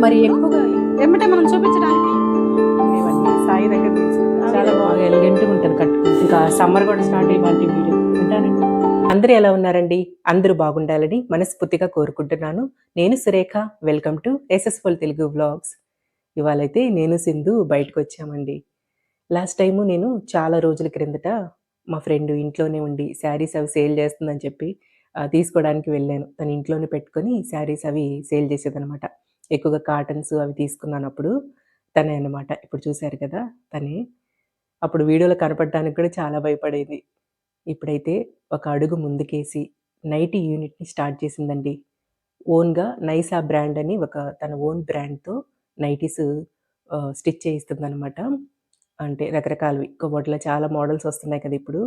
మరి ఎక్కువగా ఏమంటే మనం చూపించడానికి ఇవన్నీ సాయి దగ్గర తీసుకున్నా చాలా బాగా ఎలిగెంట్గా ఉంటుంది కట్టుకుంటే. ఇంకా సమ్మర్ కూడా స్టార్ట్ అయ్యి వీడియో ఉంటానండి. అందరూ ఎలా ఉన్నారండి? అందరూ బాగుండాలని మనస్ఫూర్తిగా కోరుకుంటున్నాను. నేను సురేఖ. వెల్కమ్ టు ఎస్ఎస్ఫుల్ తెలుగు వ్లాగ్స్. ఇవాళైతే నేను సింధు బయటకు వచ్చామండి. లాస్ట్ టైము నేను చాలా రోజుల క్రిందట మా ఫ్రెండ్ ఇంట్లోనే ఉండి శారీస్ అవి సేల్ చేస్తుందని చెప్పి తీసుకోవడానికి వెళ్ళాను. తను ఇంట్లోనే పెట్టుకొని శారీస్ అవి సేల్ చేసేదనమాట. ఎక్కువగా కాటన్స్ అవి తీసుకున్నానప్పుడు తనే అనమాట. ఇప్పుడు చూసారు కదా! తనే. అప్పుడు వీడియోలో కనపడడానికి కూడా చాలా భయపడేది. ఇప్పుడైతే ఒక అడుగు ముందుకేసి నైటీ యూనిట్‌ని స్టార్ట్ చేసిందండి. ఓన్‌గా నైసా బ్రాండ్ అని ఒక తన ఓన్ బ్రాండ్‌తో నైటీస్ స్టిచ్ చేయిస్తుందనమాట. అంటే రకరకాలవి. కొవ్వొట్లో చాలా మోడల్స్ వస్తున్నాయి కదా ఇప్పుడు.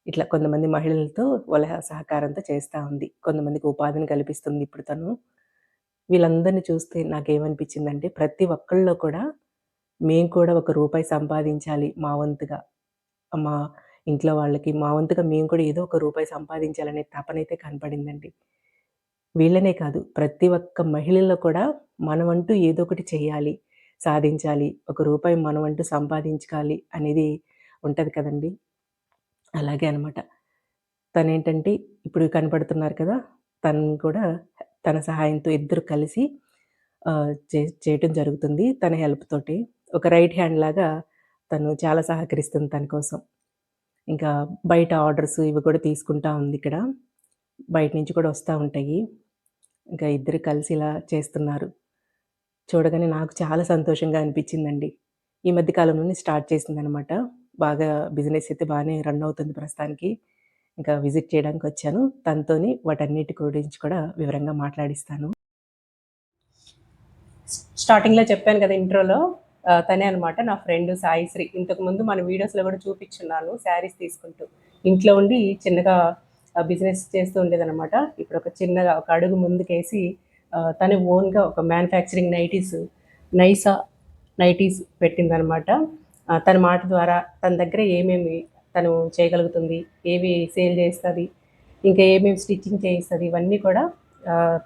ఇట్లా కొంతమంది మహిళలతో వాళ్ళ సహకారంతో చేస్తా ఉంది. కొంతమందికి ఉపాధిని కల్పిస్తుంది ఇప్పుడు తను. వీళ్ళందరిని చూస్తే నాకేమనిపించిందంటే ప్రతి ఒక్కళ్ళలో కూడా మేము కూడా ఒక రూపాయి సంపాదించాలి మా వంతుగా. మా ఇంట్లో వాళ్ళకి మా వంతుగా మేము కూడా ఏదో ఒక రూపాయి సంపాదించాలనే తపనైతే కనపడిందండి. వీళ్ళనే కాదు ప్రతి ఒక్క మహిళలో కూడా మనమంటూ ఏదో ఒకటి చేయాలి, సాధించాలి, ఒక రూపాయి మనమంటూ సంపాదించాలి అనేది ఉంటది కదండీ! అలాగే అనమాట. తనేంటంటే ఇప్పుడు కనపడుతున్నారు కదా! తను కూడా తన సహాయంతో ఇద్దరు కలిసి చేయటం జరుగుతుంది. తన హెల్ప్ తోటి. ఒక రైట్ హ్యాండ్ లాగా తను చాలా సహకరిస్తుంది తన కోసం. ఇంకా బయట ఆర్డర్స్ ఇవి కూడా తీసుకుంటా ఉందిక్కడ. బయట నుంచి కూడా వస్తా ఉంటాయి. ఇంకా ఇద్దరు కలిసి ఇలా చేస్తున్నారు. చూడగానే నాకు చాలా సంతోషంగా అనిపించిందండి. ఈ మధ్య కాలంలోనే స్టార్ట్ చేసిందనమాట. బాగా బిజినెస్ అయితే బానే రన్ అవుతుంది ప్రస్తుతానికి. ఇంకా విజిట్ చేయడానికొచ్చాను. తనతోని వాటన్నిటి గురించి కూడా వివరంగా మాట్లాడిస్తాను. స్టార్టింగ్‌లో చెప్పాను కదా ఇంట్రోలో. తనే అనమాట నా ఫ్రెండ్ సాయిశ్రీ. ఇంతకుముందు మన వీడియోస్‌లో కూడా చూపిచ్చున్నాను శారీస్ తీసుకుంటూ. ఇంట్లో ఉండి చిన్నగా బిజినెస్ చేస్తూ ఉండేదనమాట. ఇప్పుడు ఒక చిన్నగా ఒక అడుగు ముందుకేసి తనే ఓన్‌గా ఒక మ్యానుఫ్యాక్చరింగ్ నైసా నైటీస్ పెట్టిందనమాట. తన మాట ద్వారా తన దగ్గర ఏమేమి తను చేయగలుగుతుంది, ఏవి సేల్ చేస్తది, ఇంకా ఏమేమి స్టిచ్చింగ్ చేయిస్తది ఇవన్నీ కూడా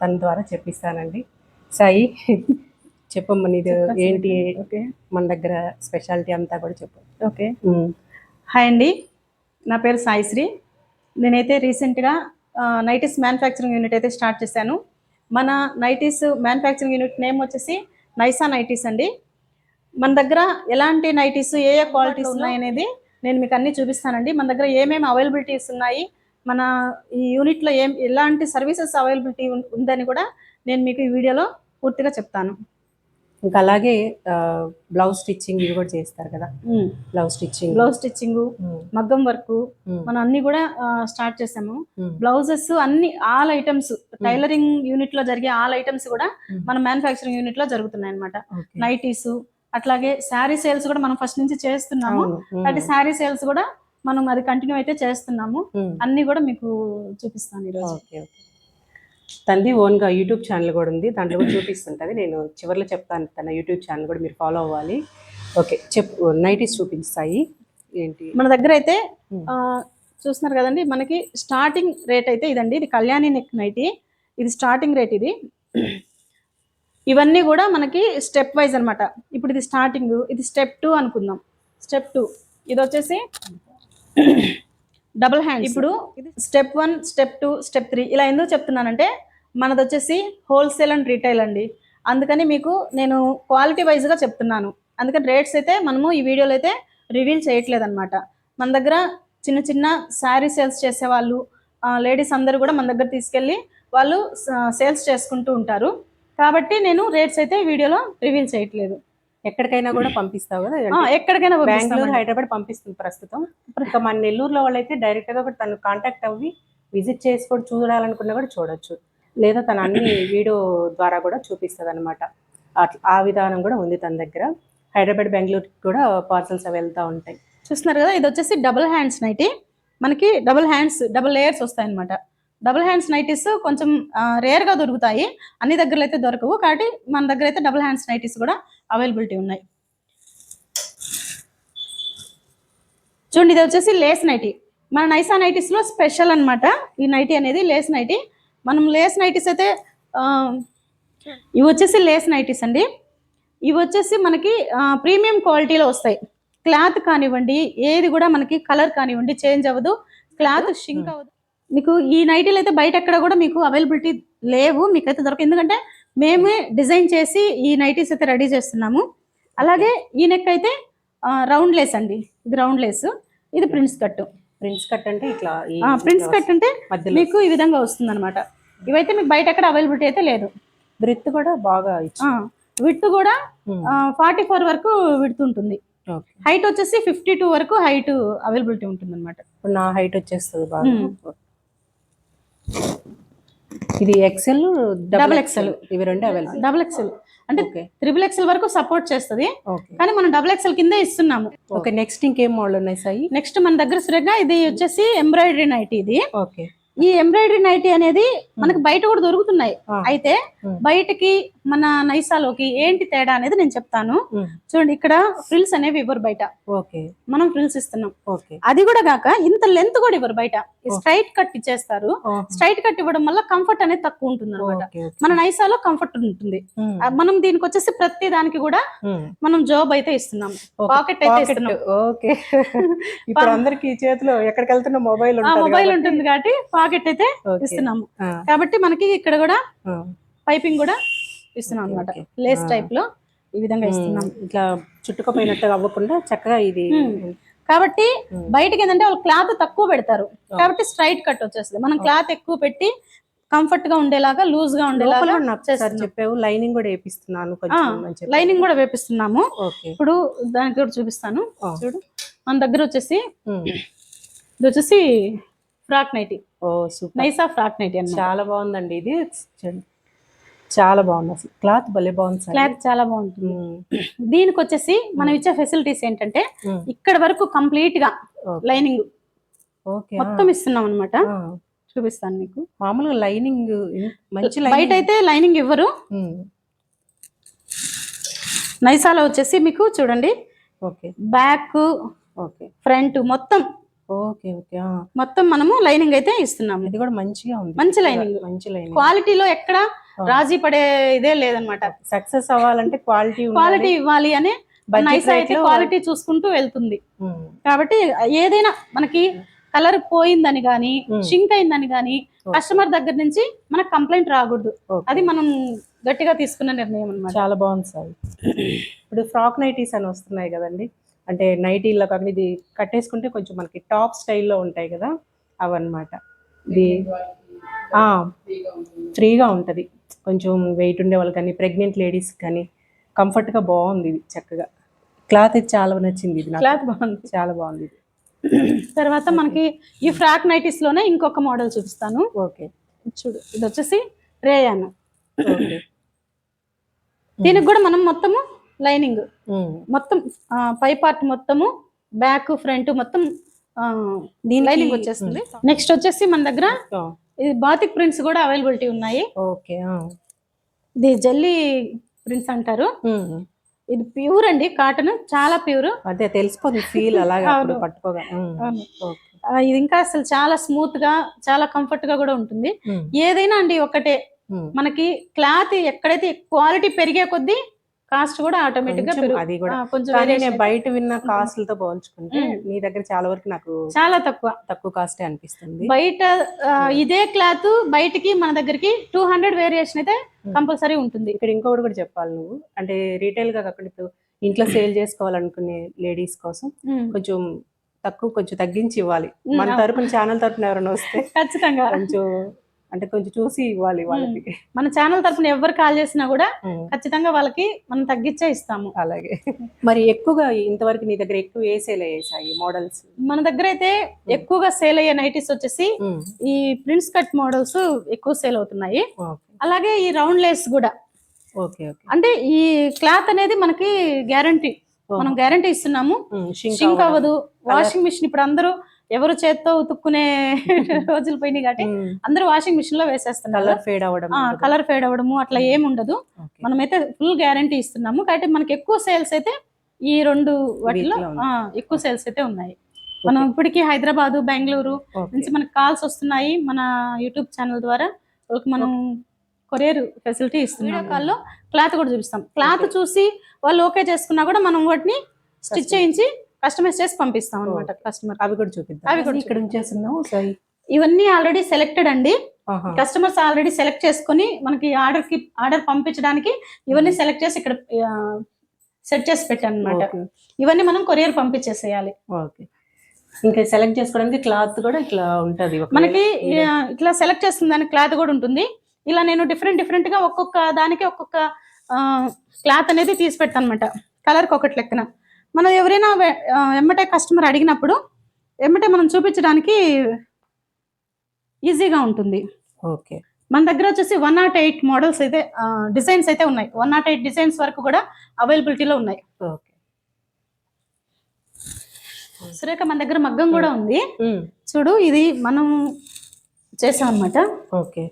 తన ద్వారా చెప్పిస్తానండి. సాయి చెప్పమ్మా నీది ఏంటి? ఓకే, మన దగ్గర స్పెషాలిటీ అంతా కూడా చెప్పు. ఓకే. హాయ్ అండి, నా పేరు సాయిశ్రీ. నేనైతే రీసెంట్గా నైటీస్ మ్యానుఫ్యాక్చరింగ్ యూనిట్ అయితే స్టార్ట్ చేశాను. మన నైటీస్ మ్యానుఫ్యాక్చరింగ్ యూనిట్ నేమ్ వచ్చేసి నైసా నైటీస్ అండి. మన దగ్గర ఎలాంటి నైటీస్ ఏ ఏ క్వాలిటీస్ ఉన్నాయనేది నేను మీకు అన్నీ చూపిస్తానండి. మన దగ్గర ఏమేమి అవైలబిలిటీస్ ఉన్నాయి, మన ఈ యూనిట్లో ఎలాంటి సర్వీసెస్ అవైలబిలిటీ ఉందని కూడా నేను మీకు ఈ వీడియోలో పూర్తిగా చెప్తాను. ఇంకా అలాగే బ్లౌజ్ స్టిచ్చింగ్ ఇవి కూడా చేస్తారు కదా. బ్లౌజ్ స్టిచ్చింగ్, మగ్గం వర్క్ మనం అన్ని కూడా స్టార్ట్ చేసాము. బ్లౌజెస్ అన్ని ఆల్ ఐటమ్స్ టైలరింగ్ యూనిట్ లో జరిగే ఆల్ ఐటమ్స్ కూడా మన మ్యానుఫ్యాక్చరింగ్ యూనిట్ లో జరుగుతున్నాయి అనమాట. నైటీస్ అట్లాగే శారీ సేల్స్ కూడా మనం ఫస్ట్ నుంచి చేస్తున్నాము. అంటే శారీ సేల్స్ కూడా మనం అది కంటిన్యూ అయితే చేస్తున్నాము. అన్ని కూడా మీకు చూపిస్తాను ఈరోజు. తనది ఓన్గా యూట్యూబ్ ఛానల్ కూడా ఉంది, దాంట్లో కూడా చూపిస్తుంటుంది. నేను చివరిలో చెప్తాను తన యూట్యూబ్ ఛానల్ కూడా మీరు ఫాలో అవ్వాలి. ఓకే చెప్పు. నైటీస్ చూపిస్తాయి ఏంటి మన దగ్గర అయితే చూస్తున్నారు కదండి. మనకి స్టార్టింగ్ రేట్ అయితే ఇదండి. ఇది కళ్యాణి నెక్ నైటీ. ఇది స్టార్టింగ్ రేట్. ఇది ఇవన్నీ కూడా మనకి స్టెప్ వైజ్ అనమాట. ఇప్పుడు ఇది స్టార్టింగ్, ఇది స్టెప్ 2 అనుకుందాం. స్టెప్ 2 ఇది వచ్చేసి డబుల్ హ్యాండ్. ఇప్పుడు స్టెప్ 1, స్టెప్ 2, స్టెప్ 3 ఇలా ఎందుకు చెప్తున్నానంటే మనది వచ్చేసి హోల్సేల్ అండ్ రీటైల్ అండి. అందుకని మీకు నేను క్వాలిటీ వైజ్గా చెప్తున్నాను. అందుకని రేట్స్ అయితే మనము ఈ వీడియోలో అయితే రివీల్ చేయట్లేదు అనమాట. మన దగ్గర చిన్న చిన్న శారీ సేల్స్ చేసేవాళ్ళు, లేడీస్ అందరూ కూడా మన దగ్గర తీసుకెళ్ళి వాళ్ళు సేల్స్ చేసుకుంటూ ఉంటారు. కాబట్టి నేను రేట్స్ అయితే వీడియోలో రివీల్ చేయట్లేదు. ఎక్కడికైనా కూడా పంపిస్తావు కదా. ఎక్కడికైనా బెంగళూరు, హైదరాబాద్ పంపిస్తుంది ప్రస్తుతం. ఇంకా మన నెల్లూరులో వాళ్ళైతే డైరెక్ట్గా కూడా తను కాంటాక్ట్ అవ్వి విజిట్ చేసి కూడా చూడాలనుకున్నా కూడా చూడొచ్చు. లేదా తను అన్ని వీడియో ద్వారా కూడా చూపిస్తుంది అనమాట. ఆ విధానం కూడా ఉంది తన దగ్గర. హైదరాబాద్, బెంగళూరుకి కూడా పార్సల్స్ అవి వెళ్తూ ఉంటాయి. చూస్తున్నారు కదా, ఇది వచ్చేసి డబుల్ హ్యాండ్స్ నైటీ. మనకి డబుల్ హ్యాండ్స్, డబుల్ లేయర్స్ వస్తాయి అనమాట. డబుల్ హ్యాండ్స్ నైటీస్ కొంచెం రేర్గా దొరుకుతాయి, అన్ని దగ్గరలో అయితే దొరకవు. కాబట్టి మన దగ్గర అయితే డబుల్ హ్యాండ్స్ నైటీస్ కూడా అవైలబిలిటీ ఉన్నాయి. చూడండి, ఇది వచ్చేసి లేస్ నైటీ. మన నైసా నైటీస్లో స్పెషల్ అనమాట ఈ నైటీ అనేది. Lace nighty. మనం లేస్ నైటీస్ అయితే ఇవి వచ్చేసి లేస్ నైటీస్ అండి. ఇవి వచ్చేసి మనకి ప్రీమియం క్వాలిటీలో వస్తాయి. క్లాత్ కానివ్వండి, ఏది కూడా మనకి కలర్ కానివ్వండి చేంజ్ అవ్వదు, క్లాత్ షింక్ అవ్వదు. మీకు ఈ నైటీలు అయితే బయట ఎక్కడ కూడా మీకు అవైలబిలిటీ లేవు, మీకైతే దొరకదు. ఎందుకంటే మేమే డిజైన్ చేసి ఈ నైటీస్ అయితే రెడీ చేస్తున్నాము. అలాగే ఈ నెక్ అయితే రౌండ్ లేస్ అండి. ఇది రౌండ్ లేస్, ఇది ప్రిన్స్ కట్. ప్రిన్స్ కట్ అంటే ఇట్లా ప్రిన్స్ కట్ అంటే మీకు ఈ విధంగా వస్తుంది అనమాట. ఇవైతే మీకు బయట ఎక్కడ అవైలబిలిటీ అయితే లేదు. బ్రెత్ కూడా బాగా విడ్త్ కూడా 44 వరకు విడ్త్ ఉంటుంది. హైట్ వచ్చేసి 52 వరకు హైట్ అవైలబిలిటీ ఉంటుంది అనమాట. ఇప్పుడు నా హైట్ వచ్చేస్తుంది బాగా. ఇది ఎక్సెల్, డబుల్ ఎక్సెల్, ఇవి రెండు అవైలబుల్. డబుల్ ఎక్సెల్ అంటే XXL వరకు సపోర్ట్ చేస్తుంది, కానీ మనం డబుల్ ఎక్సెల్ కిందే ఇస్తున్నాము. ఓకే, నెక్స్ట్ ఇంకేం మోడల్ ఉన్నాయి సాయి? నెక్స్ట్ మన దగ్గర సురేగా ఇది వచ్చేసి ఎంబ్రాయిడరీ నైటీ. ఇది ఓకే, ఈ ఎంబ్రాయిడరీ నైటీ అనేది మనకి బయట కూడా దొరుకుతున్నాయి. అయితే బయటకి మన నైసాలోకి ఏంటి తేడా అనేది నేను చెప్తాను. చూడండి, ఇక్కడ ఫ్రిల్స్ అనేవి ఇవ్వరు బయట, మనం ఫ్రిల్స్ ఇస్తున్నాం. అది కూడా కాక ఇంత లెంత్ కూడా ఇవ్వరు బయట, స్ట్రైట్ కట్ ఇచ్చేస్తారు. స్ట్రైట్ కట్ ఇవ్వడం వల్ల కంఫర్ట్ అనేది తక్కువ ఉంటుంది అనమాట. మన నైసాలో కంఫర్ట్ ఉంటుంది. మనం దీనికి వచ్చేసి ప్రతి దానికి కూడా మనం జాబ్ అయితే ఇస్తున్నాం, పాకెట్ అయితే ఇస్తున్నాం. ఓకే, ఇప్పుడు అందరికి చేతిలో ఎక్కడికి వెళ్తున్నా మొబైల్ ఉంటుంది కాబట్టి పాకెట్ అయితే ఇస్తున్నాము. కాబట్టి మనకి ఇక్కడ కూడా పైపింగ్ కూడా ఇస్తున్నాం అనమాట. లేస్ టైప్ లో ఈ విధంగా ఇస్తున్నాం, ఇట్లా చుట్టుకుపోయినట్టుగా అవ్వకుండా చక్కగా ఇది. కాబట్టి బయటకి ఏంటంటే వాళ్ళు క్లాత్ తక్కువ పెడతారు, కాబట్టి స్ట్రైట్ కట్ వచ్చేస్తుంది. మనం క్లాత్ ఎక్కువ పెట్టి కంఫర్ట్ గా ఉండేలాగా, లూజ్ గా ఉండేలాగా చెప్పావు. లైనింగ్ కూడా వేపిస్తున్నాను, లైనింగ్ కూడా వేపిస్తున్నాము. ఇప్పుడు దానికి కూడా చూపిస్తాను. చూడు, మన దగ్గర వచ్చేసి ఇది వచ్చేసి ఫ్రాక్ నైటీ. నైసా ఫ్రాక్ నైటీ అని చాలా బాగుందండి. ఇది చాలా బాగుంది, అసలు క్లాత్ భలే బాగుంది. క్లాత్ చాలా బాగుంటుంది. దీనికి వచ్చేసి మనం ఇచ్చే ఫెసిలిటీస్ ఏంటంటే ఇక్కడ వరకు కంప్లీట్ గా లైనింగ్ మొత్తం ఇస్తున్నాం అనమాట. చూపిస్తాను మీకు. మామూలుగా లైనింగ్ మంచి బయట అయితే లైనింగ్ ఇవ్వరు. నైసాలో వచ్చేసి మీకు చూడండి, బ్యాక్ ఫ్రంట్ మొత్తం మొత్తం మనము లైనింగ్ అయితే ఇస్తున్నాము. ఇది కూడా మంచిగా ఉంది, మంచి లైనింగ్. క్వాలిటీలో ఎక్కడ రాజీ పడే ఇదే లేదనమాట. సక్సెస్ అవ్వాలంటే క్వాలిటీ ఇవ్వాలి అని నైసా అయితే క్వాలిటీ చూసుకుంటూ వెళ్తుంది. కాబట్టి ఏదైనా మనకి కలర్ పోయిందని గానీ, షింక్ అయిందని గానీ కస్టమర్ దగ్గర నుంచి మనకు కంప్లైంట్ రాకూడదు. అది మనం గట్టిగా తీసుకున్న నిర్ణయం అన్నమాట. చాలా బాగుంది సార్. ఇప్పుడు ఫ్రాక్ నైటీస్ అని వస్తున్నాయి కదండి, అంటే నైటీల్లో కాకుండా ఇది కట్టేసుకుంటే కొంచెం మనకి టాప్ స్టైల్లో ఉంటాయి కదా, అవన్నమాట. ఇది ఫ్రీగా ఉంటుంది, కొంచెం వెయిట్ ఉండే వాళ్ళు కానీ, ప్రెగ్నెంట్ లేడీస్ కానీ కంఫర్ట్గా బాగుంది. ఇది చక్కగా క్లాత్ ఇది చాలా నచ్చింది. ఇది క్లాత్ బాగుంది, చాలా బాగుంది. ఇది తర్వాత మనకి ఈ ఫ్రాక్ నైటీస్ లోనే ఇంకొక మోడల్ చూపిస్తాను. ఓకే, చూడు, ఇది వచ్చేసి రేయాన్. దీనికి కూడా మనం మొత్తము లైనింగ్ మొత్తం పై పార్ట్ మొత్తము బ్యాక్ ఫ్రంట్ మొత్తం లైనింగ్ వచ్చేస్తుంది. నెక్స్ట్ వచ్చేసి మన దగ్గర ఇది బాతిక్ ప్రింట్స్ కూడా అవైలబిలిటీ ఉన్నాయి. ఓకే, ఇది జల్లీ ప్రింట్స్ అంటారు. ఇది ప్యూర్ అండి, కాటన్ చాలా ప్యూర్. అదే తెలిసిపోతుంది ఫీల్ అలాగా పట్టుకోగా. ఇది ఇంకా అసలు చాలా స్మూత్ గా, చాలా కంఫర్ట్ గా కూడా ఉంటుంది. ఏదైనా అండి ఒకటే, మనకి క్లాత్ ఎక్కడైతే క్వాలిటీ పెరిగే కొద్దీ కాస్ట్ కూడా ఆటోమేటిక్ గా అది కూడా కొంచెం బయట విన్న కాస్ట్లతో పోల్చుకుంటే నీ దగ్గర చాలా వరకు నాకు చాలా తక్కువ కాస్టే అనిపిస్తుంది. బయట ఇదే క్లాత్ బయటకి మన దగ్గరికి 200 వేరియేషన్ అయితే కంపల్సరీ ఉంటుంది. ఇక్కడ ఇంకొకటి కూడా చెప్పాలి నువ్వు, అంటే రీటైల్ గా కాకుండా ఇప్పుడు ఇంట్లో సేల్ చేసుకోవాలనుకునే లేడీస్ కోసం కొంచెం కొంచెం తగ్గించి ఇవ్వాలి. మన తరపున ఛానల్ తరపున ఎవరైనా వస్తే ఖచ్చితంగా కొంచెం చూసి ఇవ్వాలి వాళ్ళకి. మన ఛానల్ తరపున ఎవరు కాల్ చేసినా కూడా ఖచ్చితంగా వాళ్ళకి మనం తగ్గించే ఇస్తాము. అలాగే. మరి ఎక్కువగా ఇంతవరకు నీ దగ్గర ఎక్కువ ఏ సేల్ అయ్యాయి మోడల్స్? మన దగ్గర అయితే ఎక్కువగా సేల్ అయ్యే నైటీస్ వచ్చేసి ఈ ప్రిన్స్ కట్ మోడల్స్ ఎక్కువ సేల్ అవుతున్నాయి. అలాగే ఈ రౌండ్ లేస్ కూడా. అంటే ఈ క్లాత్ అనేది మనకి గ్యారంటీ, మనం గ్యారంటీ ఇస్తున్నాము. షింక్ అవ్వదు. వాషింగ్ మిషన్ ఇప్పుడు అందరూ ఎవరు చేత్తో ఉతుక్కునే రోజులు పోయినాయి కాబట్టి అందరూ వాషింగ్ మిషన్ లో వేసేస్తున్నారు. కలర్ ఫేడ్ అవడము అట్లా ఏమి ఉండదు. మనమైతే ఫుల్ గ్యారంటీ ఇస్తున్నాము. కాబట్టి మనకి ఎక్కువ సేల్స్ అయితే ఈ రెండు వాటిలో ఎక్కువ సేల్స్ అయితే ఉన్నాయి. మనం ఇప్పటికీ హైదరాబాద్, బెంగళూరు నుంచి మనకి కాల్స్ వస్తున్నాయి. మన యూట్యూబ్ ఛానల్ ద్వారా మనం కొరియర్ ఫెసిలిటీ ఇస్తున్నాం. వీడియో కాల్లో క్లాత్ కూడా చూపిస్తాం. క్లాత్ చూసి వాళ్ళు ఓకే చేసుకున్నా కూడా మనం వాటిని స్టిచ్ చేయించి కస్టమైజ్ చేసి పంపిస్తాం అనమాట కస్టమర్. అవి కూడా చూపిద్దాం. అవి కూడా ఇక్కడ ఉంచేస్తున్నాం సాయి. ఇవన్నీ ఆల్రెడీ సెలెక్టెడ్ అండి. కస్టమర్స్ ఆల్రెడీ సెలెక్ట్ చేసుకుని మనకి ఆర్డర్ పంపించడానికి ఇవన్నీ సెలెక్ట్ చేసి ఇక్కడ సెట్ చేసి పెట్టాను అనమాట. ఇవన్నీ మనం కొరియర్ పంపించేసేయాలి. ఓకే. ఇంకా సెలెక్ట్ చేసుకోవడానికి క్లాత్ కూడా ఇట్లా ఉంటది మనకి. ఇట్లా సెలెక్ట్ చేసుకున్న దానికి క్లాత్ కూడా ఉంటుంది. ఇలా నేను డిఫరెంట్ గా ఒక్కొక్క దానికి ఒక్కొక్క క్లాత్ అనేది తీసి పెడతాను అనమాట. కలర్కి ఒకటి లెక్కన. మనం ఎవరైనా ఎమ్మటే కస్టమర్ అడిగినప్పుడు ఎమ్మటే మనం చూపించడానికి ఈజీగా ఉంటుంది. ఓకే. మన దగ్గర వచ్చేసి 108 మోడల్స్ అయితే డిజైన్స్ అయితే ఉన్నాయి. 108 డిజైన్స్ వరకు కూడా అవైలబిలిటీలో ఉన్నాయి. ఓకే. సురేఖ మన దగ్గర మగ్గం కూడా ఉంది. చూడు, ఇది మనం చేసాం అనమాట. ఓకే.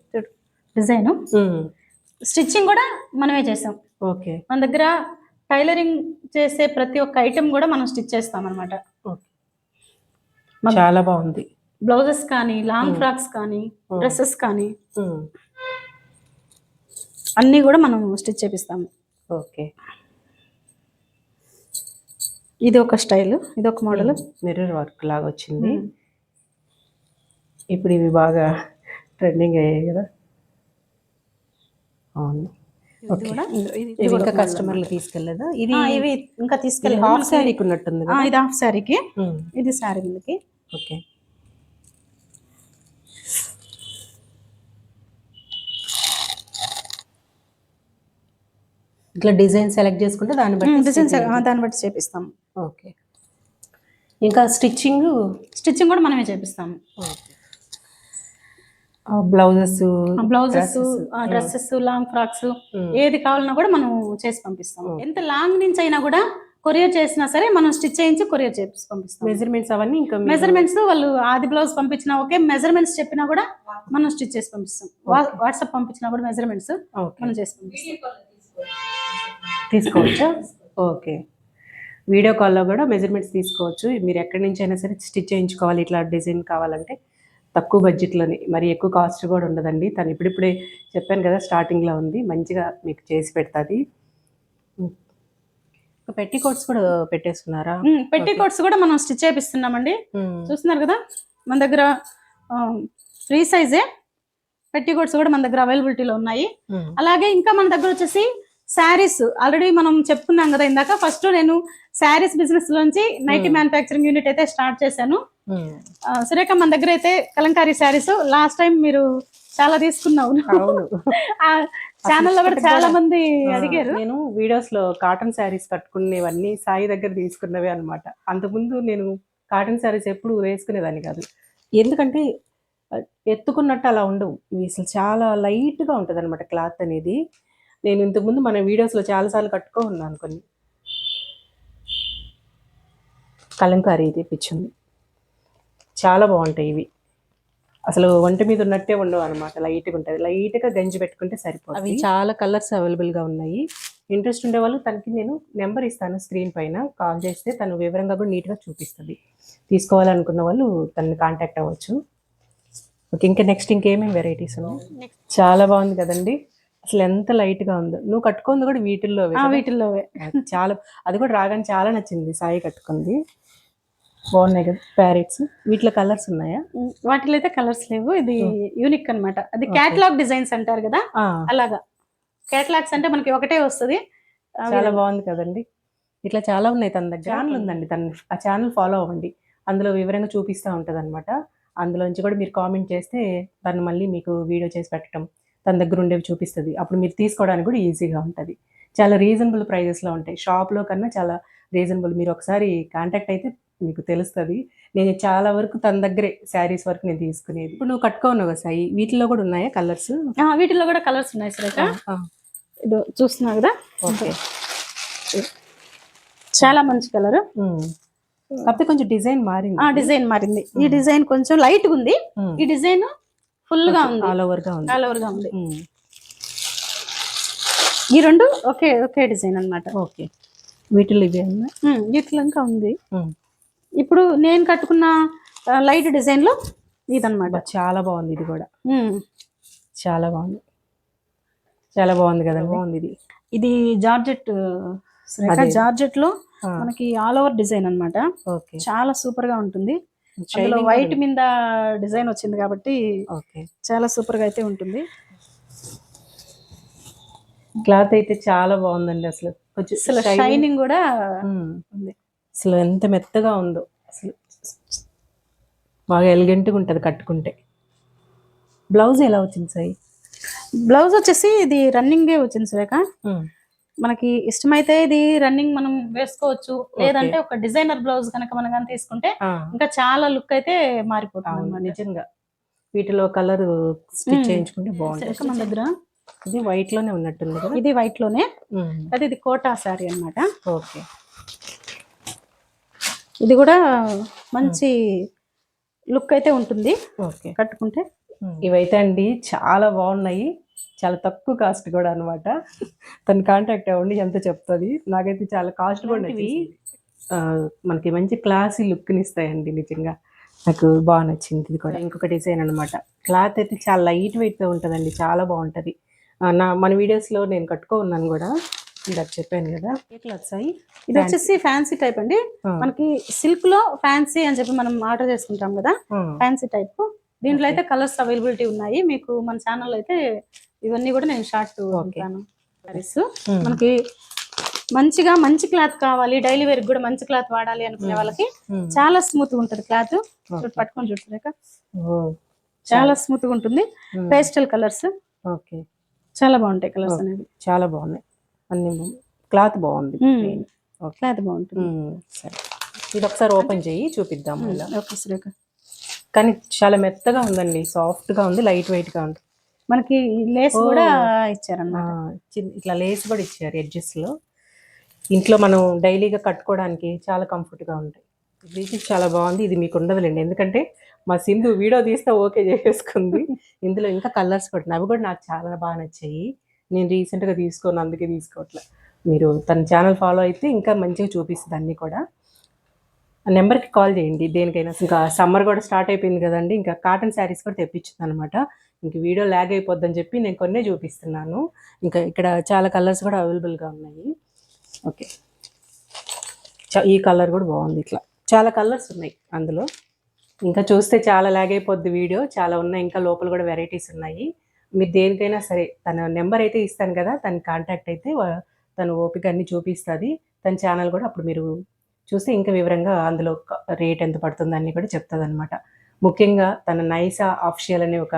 డిజైన్ స్టిచ్చింగ్ కూడా మనమే చేసాం. ఓకే. మన దగ్గర టైలరింగ్ చేసే ప్రతి ఒక్క ఐటెం కూడా మనం స్టిచ్ చేస్తాం అనమాట. చాలా బాగుంది. బ్లౌజెస్ కానీ, లాంగ్ ఫ్రాక్స్ కానీ, డ్రెస్సెస్ కానీ అన్నీ కూడా మనం స్టిచ్ చేపిస్తాము. ఓకే. ఇది ఒక స్టైల్, ఇది ఒక మోడల్. మిర్రర్ వర్క్ లాగా వచ్చింది. ఇప్పుడు ఇవి బాగా ట్రెండింగ్ అయ్యాయి కదా. అవును. ఇది ఇంకా కస్టమర్లు తీసుకెళ్ళదా? ఇది ఇవి ఇంకా తీసుకెళ్ళి హాఫ్ శారీకి ఉన్నట్టుంది. ఇది హాఫ్ శారీకి, ఇది శారీ మీదకి. ఓకే. ఇట్లా డిజైన్ సెలెక్ట్ చేసుకుంటే దాన్ని బట్టి చేపిస్తాం. ఓకే. ఇంకా స్టిచ్చింగ్ కూడా మనమే చేపిస్తాము. బ్లౌజెస్, డ్రెస్సెస్, లాంగ్ ఫ్రాక్స్ ఏది కావాలన్నా కూడా మనం చేసి పంపిస్తాం. ఎంత లాంగ్ నుంచి అయినా కూడా కొరియర్ చేసినా సరే మనం స్టిచ్ చేయించి కొరియర్ చేసి పంపిస్తాం. మెజర్మెంట్స్ అవన్నీ ఇంకా మెజర్మెంట్స్ వాళ్ళు ఆది బ్లౌజ్ పంపించినా ఓకే, మెజర్మెంట్స్ చెప్పినా కూడా మనం స్టిచ్ చేసి పంపిస్తాం. వాట్సాప్ పంపించినా కూడా మెజర్మెంట్స్ మనం చేసి పంపిస్తాం. తీసుకోవచ్చా? ఓకే. వీడియో కాల్లో కూడా మెజర్మెంట్స్ తీసుకోవచ్చు. మీరు ఎక్కడి నుంచి అయినా సరే స్టిచ్ చేయించుకోవాలి ఇట్లా డిజైన్ కావాలంటే తక్కువ బడ్జెట్లోనే, మరి ఎక్కువ కాస్ట్ కూడా ఉండదండి. తను ఇప్పుడిప్పుడే చెప్పాను కదా స్టార్టింగ్లో ఉంది, మంచిగా మీకు చేసి పెడుతుంది. పెట్టి కోట్స్ కూడా పెట్టేస్తున్నారా? పెట్టి కోట్స్ కూడా మనం స్టిచ్ చేపిస్తున్నామండి. చూస్తున్నారు కదా మన దగ్గర ఫ్రీ సైజే పెట్టి కోట్స్ కూడా మన దగ్గర అవైలబిలిటీలో ఉన్నాయి. అలాగే ఇంకా మన దగ్గర వచ్చేసి శారీస్ ఆల్రెడీ మనం చెప్పుకున్నాం కదా ఇందాక. ఫస్ట్ నేను శారీస్ బిజినెస్ లోంచి నైటీ మ్యానుఫ్యాక్చరింగ్ యూనిట్ అయితే స్టార్ట్ చేశాను. సురేఖ మన దగ్గర అయితే కలంకారీ శారీస్ లాస్ట్ టైం మీరు చాలా తీసుకున్నావు. ఛానల్లో కూడా చాలా మంది అడిగారు. నేను వీడియోస్ లో కాటన్ శారీస్ కట్టుకునేవన్నీ సాయి దగ్గర తీసుకున్నవే అనమాట. అంతకుముందు నేను కాటన్ శారీస్ ఎప్పుడు వేసుకునేదాన్ని కాదు. ఎందుకంటే ఎత్తుకున్నట్టు అలా ఉండవు, ఇవి అసలు చాలా లైట్ గా ఉంటది అనమాట క్లాత్ అనేది. నేను ఇంతకుముందు మన వీడియోస్ లో చాలా సార్లు కట్టుకో ఉన్నాను కొన్ని. కలంకారీ తెప్పించింది, చాలా బాగుంటాయి ఇవి. అసలు ఒంటి మీద ఉన్నట్టే ఉండవు అనమాట, లైట్గా ఉంటుంది. లైట్గా గంజి పెట్టుకుంటే సరిపోతుంది. అవి చాలా కలర్స్ అవైలబుల్గా ఉన్నాయి. ఇంట్రెస్ట్ ఉండే వాళ్ళు తనకి నేను నెంబర్ ఇస్తాను స్క్రీన్ పైన, కాల్ చేస్తే తను వివరంగా కూడా నీట్గా చూపిస్తుంది. తీసుకోవాలనుకున్న వాళ్ళు తనని కాంటాక్ట్ అవ్వచ్చు. ఓకే. ఇంకా నెక్స్ట్ ఇంకేమేమి వెరైటీస్ ఉన్నాయి? చాలా బాగుంది కదండి, అసలు ఎంత లైట్గా ఉందో. నువ్వు కట్టుకుంది కూడా వీటిల్లోవే. చాలా, అది కూడా రాగానే చాలా నచ్చింది. సాయి కట్టుకుంది, బాగున్నాయి కదా ప్యారెట్స్. వీటిలో కలర్స్ ఉన్నాయా? వాటిలో అయితే కలర్స్ లేవు. ఇది యూనిక్ అన్నమాట. అది క్యాటలాగ్ డిజైన్స్ అంటారు కదా, అలాగా. క్యాటలాగ్స్ అంటే మనకి ఒకటే వస్తుంది. చాలా బాగుంది కదండి. ఇట్లా చాలా ఉన్నాయి. తన దగ్గర ఛానల్ ఉందండి, తన ఆ ఛానల్ ఫాలో అవ్వండి. అందులో వివరంగా చూపిస్తూ ఉంటుంది అనమాట. అందులోంచి కూడా మీరు కామెంట్ చేస్తే తను మళ్ళీ మీకు వీడియో చేసి పెట్టడం, తన దగ్గర ఉండేవి చూపిస్తుంది. అప్పుడు మీరు తీసుకోవడానికి కూడా ఈజీగా ఉంటుంది. చాలా రీజనబుల్ ప్రైజెస్లో ఉంటాయి, షాప్లో కన్నా చాలా రీజనబుల్. మీరు ఒకసారి కాంటాక్ట్ అయితే మీకు తెలుస్తుంది. నేను చాలా వరకు తన దగ్గరే శారీస్ వరకు నేను తీసుకునేది. ఇప్పుడు నువ్వు కట్టుకోన్నావు కదా సాయి, వీటిలో కూడా ఉన్నాయా కలర్స్? వీటిలో కూడా కలర్స్ ఉన్నాయి సురేఖ. చూస్తున్నావు కదా, ఓకే. చాలా మంచి కలర్. కాకపోతే కొంచెం డిజైన్ మారింది. డిజైన్ మారింది. ఈ డిజైన్ కొంచెం లైట్ గా ఉంది, ఈ డిజైన్ ఫుల్ గా ఉంది, ఆల్ ఓవర్ గా ఉంది. ఈ రెండు ఒకే డిజైన్ అన్నమాట. ఓకే. వీటిలో ఇవే వీటిలో ఇంకా ఉంది. ఇప్పుడు నేను కట్టుకున్న లైట్ డిజైన్ లో ఇదన్నమాట. చాలా బాగుంది, ఇది కూడా చాలా బాగుంది. చాలా బాగుంది కదండి, బాగుంది ఇది. ఇది జార్జెట్ శ్రేఖ, అదే. జార్జెట్ లో ఆ, మనకి ఆల్ ఓవర్ డిజైన్ అన్నమాట. ఓకే. చాలా సూపర్ గా ఉంటుంది. అందులో షైనింగ్ వైట్ మీద డిజైన్ వచ్చింది కాబట్టి ఓకే. చాలా సూపర్ గా అయితే ఉంటుంది. క్లాత్ అయితే చాలా బాగుందండి, అసలు కొంచెం అసలు షైనింగ్. షైనింగ్ కూడా ఉంది. అసలు ఎంత మెత్తగా ఉందో అసలు, బాగా ఎలిగెంట్గా ఉంటుంది కట్టుకుంటే. బ్లౌజ్ ఎలా వచ్చింది సాయి? బ్లౌజ్ వచ్చేసి ఇది రన్నింగ్ వచ్చింది శ్రేఖ. మనకి ఇష్టమైతే ఇది రన్నింగ్ మనం వేసుకోవచ్చు, లేదంటే ఒక డిజైనర్ బ్లౌజ్ కనుక మనం కానీ తీసుకుంటే ఇంకా చాలా లుక్ అయితే మారిపోతుంది అన్నమాట. నిజంగా వీటిలో కలర్ స్టిచ్ చేయించుకుంటే బాగుంటుంది. మన దగ్గర ఇది వైట్ లోనే ఉన్నట్టుంది కదా. ఇది వైట్ లోనే, అది ఇది కోటా శారీ అన్నమాట. ఓకే. ఇది కూడా మంచి లుక్ అయితే ఉంటుంది ఓకే కట్టుకుంటే. ఇవైతే అండి చాలా బాగున్నాయి, చాలా తక్కువ కాస్ట్ కూడా అన్నమాట. తను కాంటాక్ట్ అవ్వండి, ఎంత చెప్తుంది. నాకైతే చాలా కాస్ట్ కూడా నచ్చింది. మనకి మంచి క్లాసీ లుక్ని ఇస్తాయండి, నిజంగా నాకు బాగా నచ్చింది. ఇది కూడా ఇంకొక డిజైన్ అన్నమాట. క్లాత్ అయితే చాలా లైట్ వెయిట్తో ఉంటుందండి, చాలా బాగుంటుంది. మన వీడియోస్లో నేను కట్టుకో ఉన్నాను కూడా, ఇందాక చెప్పాను కదా. ఏ క్లాత్ సాయి? ఇది వచ్చేసి ఫ్యాన్సీ టైప్ అండి. మనకి సిల్క్ లో ఫ్యాన్సీ అని చెప్పి మనం ఆర్డర్ చేసుకుంటాం కదా, ఫ్యాన్సీ టైప్. దీంట్లో అయితే కలర్స్ అవైలబిలిటీ ఉన్నాయి. మీకు మన ఛానల్ అయితే ఇవన్నీ కూడా నేను షార్ట్ ఉంటాను. మనకి మంచిగా మంచి క్లాత్ కావాలి, డైలీ వేర్ కూడా మంచి క్లాత్ వాడాలి అనుకునే వాళ్ళకి చాలా స్మూత్ ఉంటుంది క్లాత్. పట్టుకొని చూడలేక చాలా స్మూత్ గా ఉంటుంది. Pastel colours. ఓకే, చాలా బాగుంటాయి కలర్స్ అనేవి, చాలా బాగున్నాయి అన్ని. క్లాత్ బాగుంది, క్లాత్ బాగుంటుంది. సరే, ఇది ఒకసారి ఓపెన్ చేయి చూపిద్దాం. ఓకే శ్రేఖ. కానీ చాలా మెత్తగా ఉందండి, సాఫ్ట్ గా ఉంది, లైట్ వెయిట్ గా ఉంది. మనకి లేస్ కూడా ఇచ్చారన్నమాట. ఇట్లా లేస్ కూడా ఇచ్చారు ఎడ్జెస్ లో. ఇంట్లో మనం డైలీగా కట్టుకోవడానికి చాలా కంఫర్ట్ గా ఉంటాయి. ఇది చాలా బాగుంది. ఇది మీకు ఉండదులేండి, ఎందుకంటే మా సింధు వీడియో తీస్తే ఓకే చేసేసుకుంది. ఇందులో ఇంకా కలర్స్ కూడా, అవి కూడా నాకు చాలా బాగా నచ్చాయి. నేను రీసెంట్గా తీసుకోను, అందుకే తీసుకోవట్లే. మీరు తన ఛానల్ ఫాలో అయితే ఇంకా మంచిగా చూపిస్తుంది అన్నీ కూడా. ఆ నెంబర్కి కాల్ చేయండి దేనికైనా. ఇంకా సమ్మర్ కూడా స్టార్ట్ అయిపోయింది కదండి, ఇంకా కాటన్ శారీస్ కూడా తెప్పించింది అనమాట. ఇంక వీడియో ల్యాగ్ అయిపోద్దని చెప్పి నేను కొన్నే చూపిస్తున్నాను. ఇంకా ఇక్కడ చాలా కలర్స్ కూడా అవైలబుల్గా ఉన్నాయి. ఓకే, ఈ కలర్ కూడా బాగుంది. ఇట్లా చాలా కలర్స్ ఉన్నాయి అందులో. ఇంకా చూస్తే చాలా ల్యాగ్ అయిపోద్ది వీడియో, చాలా ఉన్నాయి. ఇంకా లోపల కూడా వెరైటీస్ ఉన్నాయి. మీరు దేనికైనా సరే తన నెంబర్ అయితే ఇస్తాను కదా, తన కాంటాక్ట్ అయితే తను ఓపిక అన్ని చూపిస్తుంది. తన ఛానల్ కూడా అప్పుడు మీరు చూస్తే ఇంకా వివరంగా అందులో రేట్ ఎంత పడుతుంది అన్నీ కూడా చెప్తుంది అనమాట. ముఖ్యంగా తన నైసా ఆఫిషియల్ అనే ఒక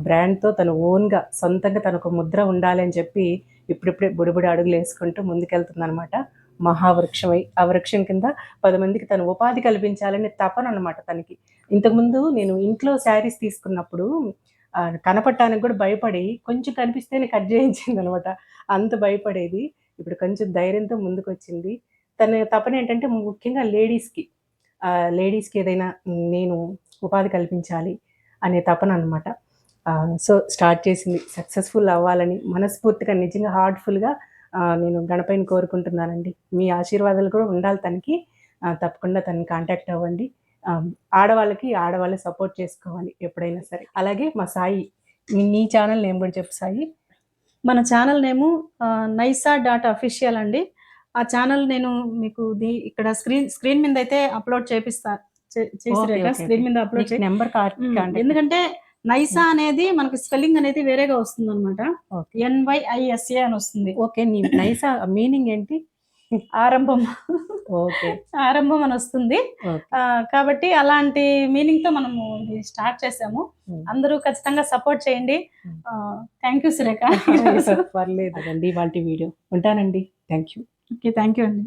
బ్రాండ్తో తను ఓన్గా సొంతంగా తనకు ముద్ర ఉండాలి అని చెప్పి ఇప్పుడిప్పుడే బుడిబుడి అడుగులు వేసుకుంటూ ముందుకెళ్తుంది అనమాట. మహావృక్షమై ఆ వృక్షం కింద 10 మందికి తను ఉపాధి కల్పించాలనే తపన అనమాట తనకి. ఇంతకుముందు నేను ఇంట్లో శారీస్ తీసుకున్నప్పుడు కనపడటానికి కూడా భయపడి కొంచెం కనిపిస్తేనే కట్ చేయించింది అనమాట, అంత భయపడేది. ఇప్పుడు కొంచెం ధైర్యంతో ముందుకు వచ్చింది. తన తపన ఏంటంటే ముఖ్యంగా లేడీస్కి ఏదైనా నేను ఉపాధి కల్పించాలి అనే తపన అనమాట. సో స్టార్ట్ చేసింది, సక్సెస్ఫుల్ అవ్వాలని మనస్ఫూర్తిగా నిజంగా హార్ట్ఫుల్గా నేను గణపైన కోరుకుంటున్నానండి. మీ ఆశీర్వాదాలు కూడా ఉండాలి తనకి. తప్పకుండా తనని కాంటాక్ట్ అవ్వండి. ఆడవాళ్ళే సపోర్ట్ చేసుకోవాలి ఎప్పుడైనా సరే. అలాగే మా సాయి, నీ ఛానల్ నేమ్ కూడా చెప్పు సాయి. మన ఛానల్ నేము naisa.official అండి. ఆ ఛానల్ నేను మీకు ఇక్కడ స్క్రీన్ మీద అయితే అప్లోడ్ చేసిరేక స్క్రీన్ మీద అప్లోడ్ చేసి నెంబర్. ఎందుకంటే నైసా అనేది మనకి స్పెల్లింగ్ అనేది వేరేగా వస్తుంది అనమాట, NYISA అని వస్తుంది. ఓకే, నీ నైసా మీనింగ్ ఏంటి? ఆరంభం. ఓకే, ఆరంభం అని వస్తుంది. కాబట్టి అలాంటి మీనింగ్ తో మనము ఇది స్టార్ట్ చేసాము. అందరూ ఖచ్చితంగా సపోర్ట్ చేయండి. Thank you Surekha. పర్లేదు అండి, ఇవాళ వీడియో ఉంటానండి. Thank you. Okay, thank you అండి.